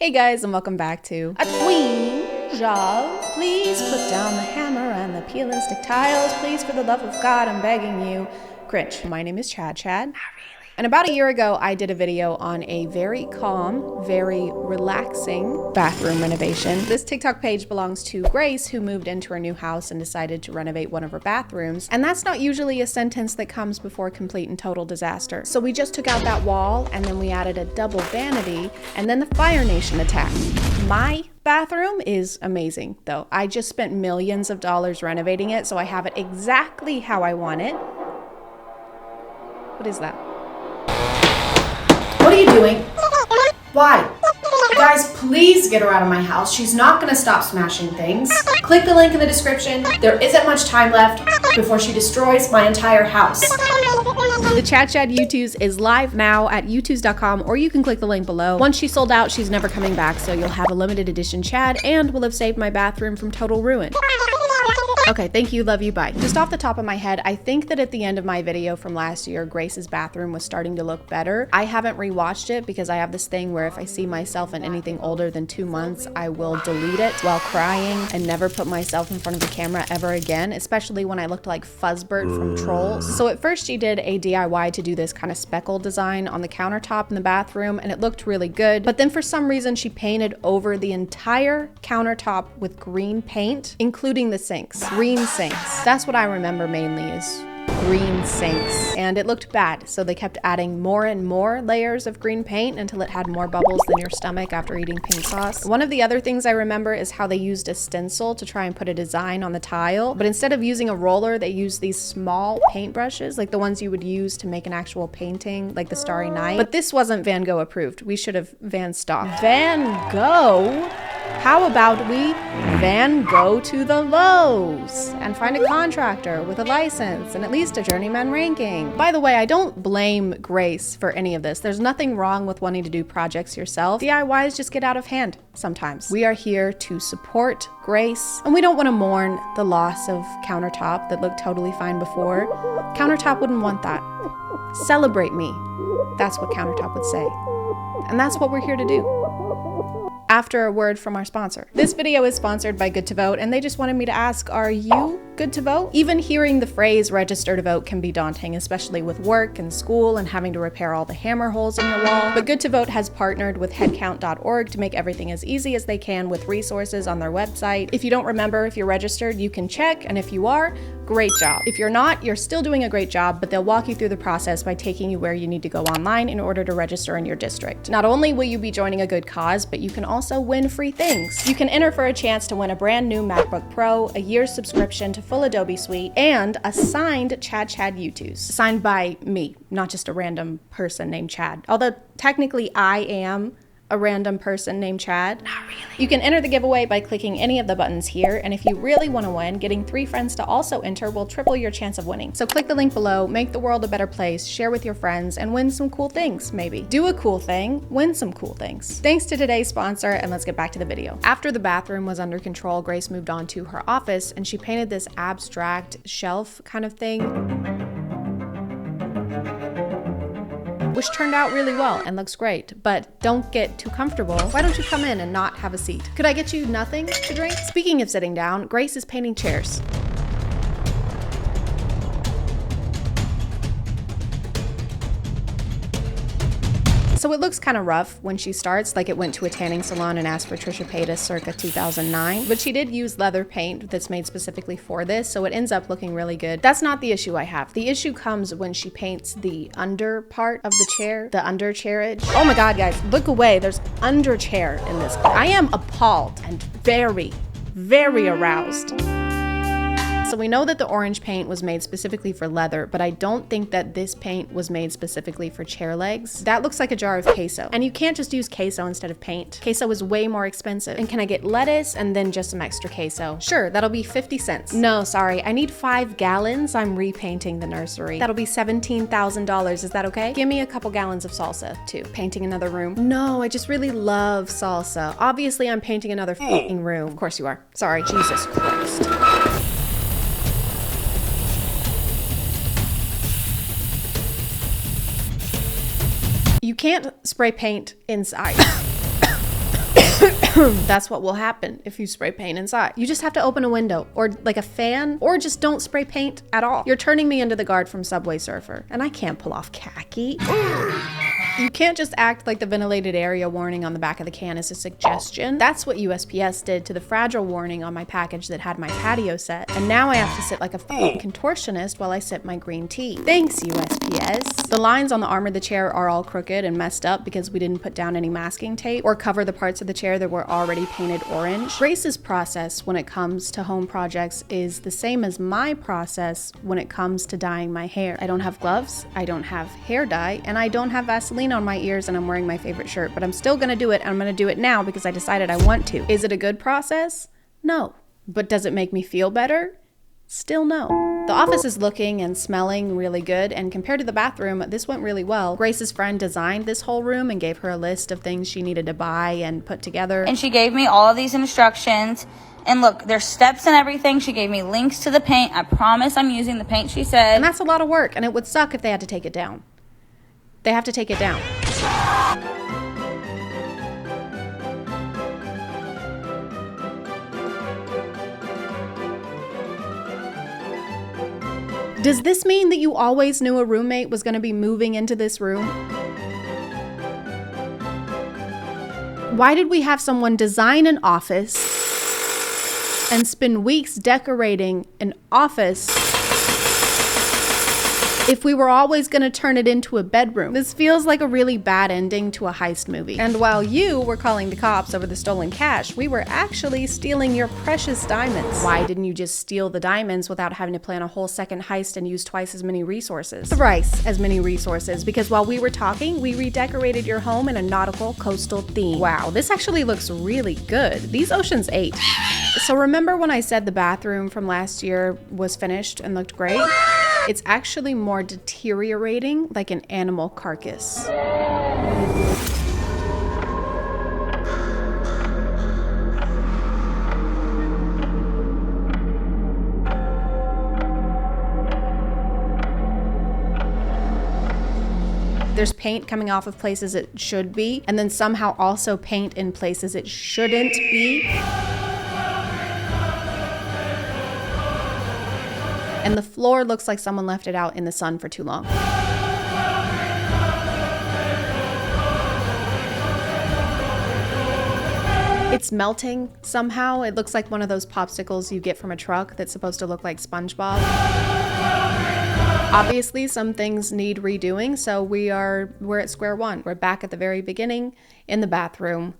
Hey guys, and welcome back to A Queen Job. Please put down the hammer and the peel and stick tiles. Please, for the love of God, I'm begging you. Cringe. My name is Chad. Not really. And about a year ago, I did a video on a very calm, very relaxing bathroom renovation. This TikTok page belongs to Grace, who moved into her new house and decided to renovate one of her bathrooms. And that's not usually a sentence that comes before complete and total disaster. So we just took out that wall, and then we added a double vanity, and then the Fire Nation attacked. My bathroom is amazing, though. I just spent millions of dollars renovating it, so I have it exactly how I want it. What is that? What are you doing? Why? Guys, please get her out of my house. She's not gonna stop smashing things. Click the link in the description. There isn't much time left before she destroys my entire house. The Chad YouTubes is live now at youtubes.com, or you can click the link below. Once she's sold out, she's never coming back, so you'll have a limited edition Chad and will have saved my bathroom from total ruin. Okay, thank you, love you, bye. Just off the top of my head, I think that at the end of my video from last year, Grace's bathroom was starting to look better. I haven't rewatched it because I have this thing where if I see myself in anything older than 2 months, I will delete it while crying and never put myself in front of the camera ever again, especially when I looked like Fuzzbert from Trolls. So at first she did a DIY to do this kind of speckle design on the countertop in the bathroom, and it looked really good. But then for some reason she painted over the entire countertop with green paint, including the sinks. Green sinks. That's what I remember mainly is green sinks. And it looked bad, so they kept adding more and more layers of green paint until it had more bubbles than your stomach after eating pink sauce. One of the other things I remember is how they used a stencil to try and put a design on the tile, but instead of using a roller, they used these small paintbrushes, like the ones you would use to make an actual painting, like the Starry Night. But this wasn't Van Gogh approved. We should have Van stopped. Van Gogh? How about we Van Gogh to the Lowe's and find a contractor with a license and at least a journeyman ranking? By the way, I don't blame Grace for any of this. There's nothing wrong with wanting to do projects yourself. DIYs just get out of hand sometimes. We are here to support Grace, and we don't want to mourn the loss of countertop that looked totally fine before. Countertop wouldn't want that. Celebrate me. That's what countertop would say. And that's what we're here to do. After a word from our sponsor. This video is sponsored by Good to Vote, and they just wanted me to ask, are you good to vote? Even hearing the phrase register to vote can be daunting, especially with work and school and having to repair all the hammer holes in your wall. But Good to Vote has partnered with headcount.org to make everything as easy as they can with resources on their website. If you don't remember if you're registered, you can check, and if you are, great job. If you're not, you're still doing a great job, but they'll walk you through the process by taking you where you need to go online in order to register in your district. Not only will you be joining a good cause, but you can also win free things. You can enter for a chance to win a brand new MacBook Pro, a year's subscription to full Adobe Suite, and a signed Chad YouTubes. Signed by me, not just a random person named Chad. Although technically I am a random person named Chad. Not really. You can enter the giveaway by clicking any of the buttons here, and if you really want to win, getting 3 friends to also enter will triple your chance of winning. So click the link below, make the world a better place, share with your friends, and win some cool things, maybe. Do a cool thing, win some cool things. Thanks to today's sponsor, and let's get back to the video. After the bathroom was under control, Grace moved on to her office, and she painted this abstract shelf kind of thing, which turned out really well and looks great, but don't get too comfortable. Why don't you come in and not have a seat? Could I get you nothing to drink? Speaking of sitting down, Grace is painting chairs. So it looks kind of rough when she starts, like it went to a tanning salon and asked for Trisha Paytas circa 2009, but she did use leather paint that's made specifically for this, so it ends up looking really good. That's not the issue I have. The issue comes when she paints the under part of the chair, the under chairage. Oh my God, guys, look away. There's under chair in this. I am appalled and very, very aroused. So we know that the orange paint was made specifically for leather, but I don't think that this paint was made specifically for chair legs. That looks like a jar of queso. And you can't just use queso instead of paint. Queso is way more expensive. And can I get lettuce and then just some extra queso? Sure, that'll be 50 cents. No, sorry, I need 5 gallons. I'm repainting the nursery. That'll be $17,000, is that okay? Give me a couple gallons of salsa too. Painting another room? No, I just really love salsa. Obviously I'm painting another f***ing room. Of course you are. Sorry, Jesus Christ. You can't spray paint inside. That's what will happen if you spray paint inside. You just have to open a window or like a fan, or just don't spray paint at all. You're turning me into the guard from Subway Surfer, and I can't pull off khaki. You can't just act like the ventilated area warning on the back of the can is a suggestion. That's what USPS did to the fragile warning on my package that had my patio set. And now I have to sit like a contortionist while I sip my green tea. Thanks, USPS. The lines on the arm of the chair are all crooked and messed up because we didn't put down any masking tape or cover the parts of the chair that were already painted orange. Grace's process when it comes to home projects is the same as my process when it comes to dyeing my hair. I don't have gloves, I don't have hair dye, and I don't have Vaseline on my ears, and I'm wearing my favorite shirt, but I'm still gonna do it, and I'm gonna do it now because I decided I want to. Is it a good process? No. But does it make me feel better? Still no. The office is looking and smelling really good, and compared to the bathroom, this went really well. Grace's friend designed this whole room and gave her a list of things she needed to buy and put together. And she gave me all of these instructions. And look, there's steps and everything. She gave me links to the paint. I promise I'm using the paint she said. And that's a lot of work, and it would suck if they had to take it down. They have to take it down. Does this mean that you always knew a roommate was going to be moving into this room? Why did we have someone design an office and spend weeks decorating an office if we were always going to turn it into a bedroom? This feels like a really bad ending to a heist movie. And while you were calling the cops over the stolen cash, we were actually stealing your precious diamonds. Why didn't you just steal the diamonds without having to plan a whole second heist and use twice as many resources? Thrice as many resources, because while we were talking, we redecorated your home in a nautical coastal theme. Wow, this actually looks really good. These Ocean's 8. So remember when I said the bathroom from last year was finished and looked great? It's actually more deteriorating like an animal carcass. There's paint coming off of places it should be, and then somehow also paint in places it shouldn't be. And the floor looks like someone left it out in the sun for too long. It's melting somehow. It looks like one of those popsicles you get from a truck that's supposed to look like SpongeBob. Obviously, some things need redoing, so we're at square one. We're back at the very beginning in the bathroom.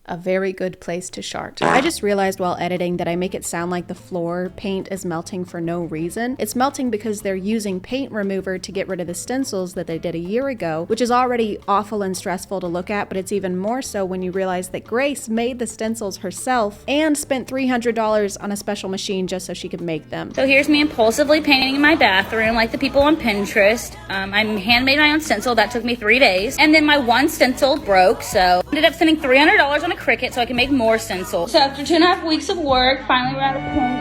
A very good place to start. I just realized while editing that I make it sound like the floor paint is melting for no reason. It's melting because they're using paint remover to get rid of the stencils that they did a year ago, which is already awful and stressful to look at, but it's even more so when you realize that Grace made the stencils herself and spent $300 on a special machine just so she could make them. So here's me impulsively painting my bathroom like the people on Pinterest. I handmade my own stencil. That took me 3 days. And then my one stencil broke, so I ended up spending $300 on a Cricut so I can make more stencils. So after 2.5 weeks of work, finally we're out of paint.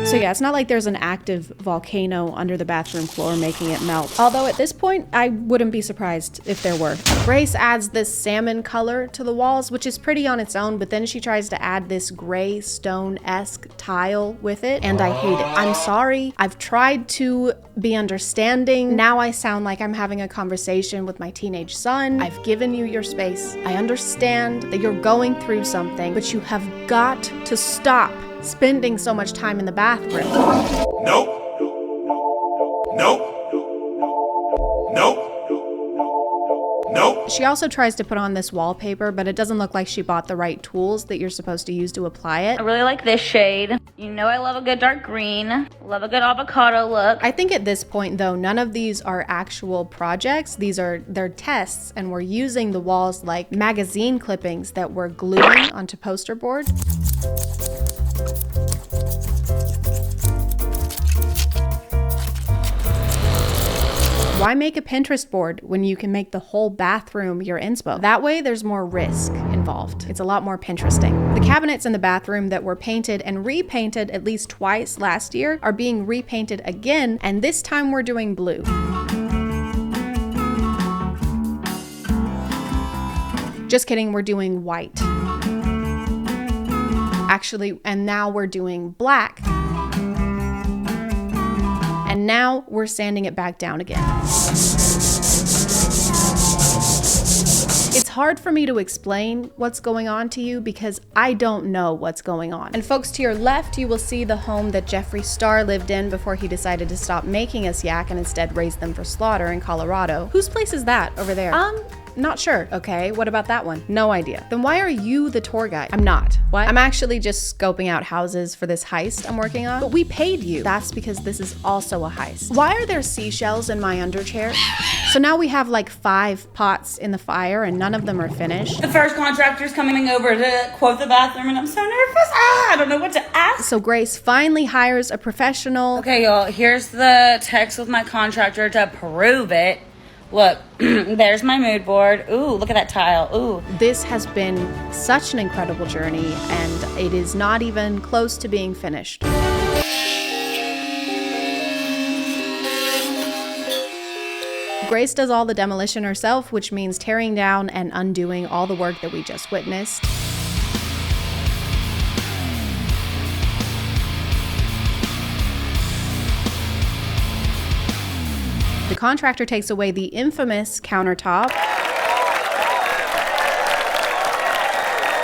So yeah, it's not like there's an active volcano under the bathroom floor making it melt. Although at this point, I wouldn't be surprised if there were. Grace adds this salmon color to the walls, which is pretty on its own, but then she tries to add this gray stone-esque tile with it, and I hate it. I'm sorry. I've tried to be understanding. Now I sound like I'm having a conversation with my teenage son. I've given you your space. I understand that you're going through something, but you have got to stop spending so much time in the bathroom. Nope. Nope. Nope. Nope. She also tries to put on this wallpaper, but it doesn't look like she bought the right tools that you're supposed to use to apply it. I really like this shade. You know I love a good dark green. Love a good avocado look. I think at this point though, none of these are actual projects. They're tests, and we're using the walls like magazine clippings that we're gluing onto poster board. Why make a Pinterest board when you can make the whole bathroom your inspo? That way there's more risk involved. It's a lot more Pinteresting. The cabinets in the bathroom that were painted and repainted at least twice last year are being repainted again, and this time we're doing blue. Just kidding, we're doing white. Actually, and now we're doing black. And now we're sanding it back down again. It's hard for me to explain what's going on to you because I don't know what's going on. And folks, to your left, you will see the home that Jeffree Star lived in before he decided to stop making us yak and instead raise them for slaughter in Colorado. Whose place is that over there? Not sure. Okay, what about that one? No idea. Then why are you the tour guide? I'm not. What? I'm actually just scoping out houses for this heist I'm working on. But we paid you. That's because this is also a heist. Why are there seashells in my underchair? So now we have like 5 pots in the fire and none of them are finished. The first contractor's coming over to quote the bathroom and I'm so nervous. I don't know what to ask. So Grace finally hires a professional. Okay, y'all, here's the text with my contractor to prove it. Look, there's my mood board. Ooh, look at that tile. Ooh. This has been such an incredible journey, and it is not even close to being finished. Grace does all the demolition herself, which means tearing down and undoing all the work that we just witnessed. The contractor takes away the infamous countertop.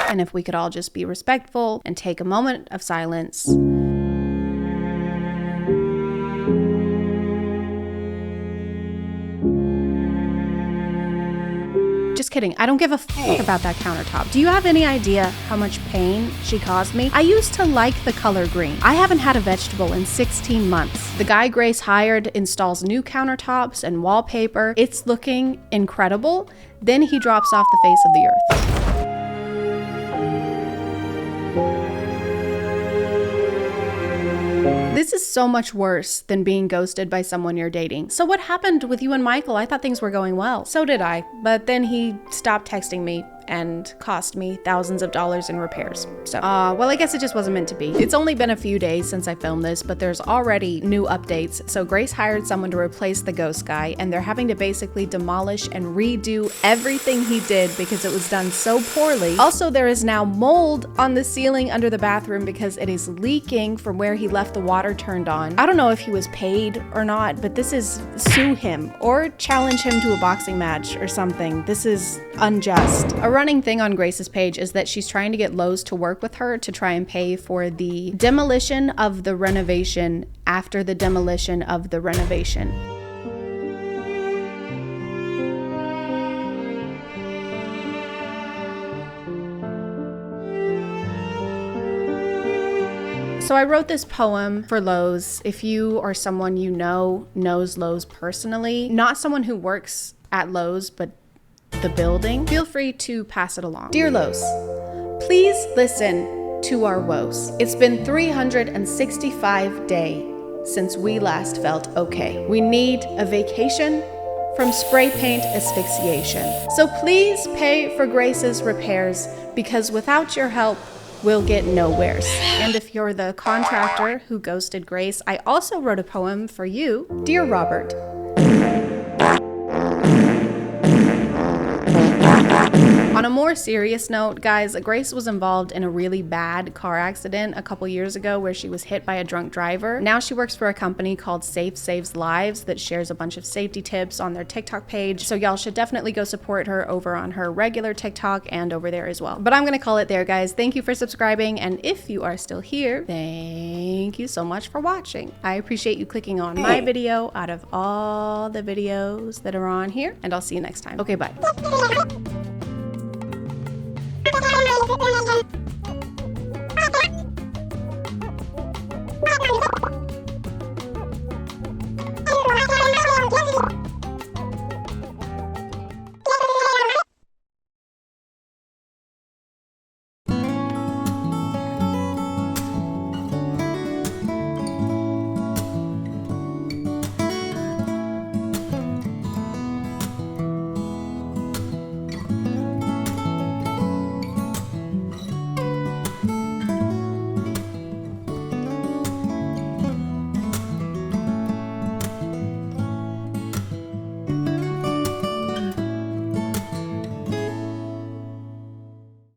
And if we could all just be respectful and take a moment of silence. Just kidding. I don't give a f about that countertop. Do you have any idea how much pain she caused me? I used to like the color green. I haven't had a vegetable in 16 months. The guy Grace hired installs new countertops and wallpaper. It's looking incredible. Then he drops off the face of the earth. This is so much worse than being ghosted by someone you're dating. So what happened with you and Michael? I thought things were going well. So did I, but then he stopped texting me and cost me thousands of dollars in repairs. So, well, I guess it just wasn't meant to be. It's only been a few days since I filmed this, but there's already new updates. So Grace hired someone to replace the ghost guy, and they're having to basically demolish and redo everything he did because it was done so poorly. Also, there is now mold on the ceiling under the bathroom because it is leaking from where he left the water turned on. I don't know if he was paid or not, but this is sue him or challenge him to a boxing match or something. This is unjust. A running thing on Grace's page is that she's trying to get Lowe's to work with her to try and pay for the demolition of the renovation after the demolition of the renovation. So I wrote this poem for Lowe's. If you or someone you know knows Lowe's personally, not someone who works at Lowe's, but the building, feel free to pass it along. Dear Lowe's, please listen to our woes. It's been 365 days since we last felt okay. We need a vacation from spray paint asphyxiation. So please pay for Grace's repairs because without your help, we'll get nowheres. And if you're the contractor who ghosted Grace, I also wrote a poem for you. Dear Robert, on a more serious note, guys, Grace was involved in a really bad car accident a couple years ago where she was hit by a drunk driver. Now she works for a company called Safe Saves Lives that shares a bunch of safety tips on their TikTok page. So y'all should definitely go support her over on her regular TikTok and over there as well. But I'm gonna call it there, guys. Thank you for subscribing. And if you are still here, thank you so much for watching. I appreciate you clicking on my video out of all the videos that are on here. And I'll see you next time. Okay, bye.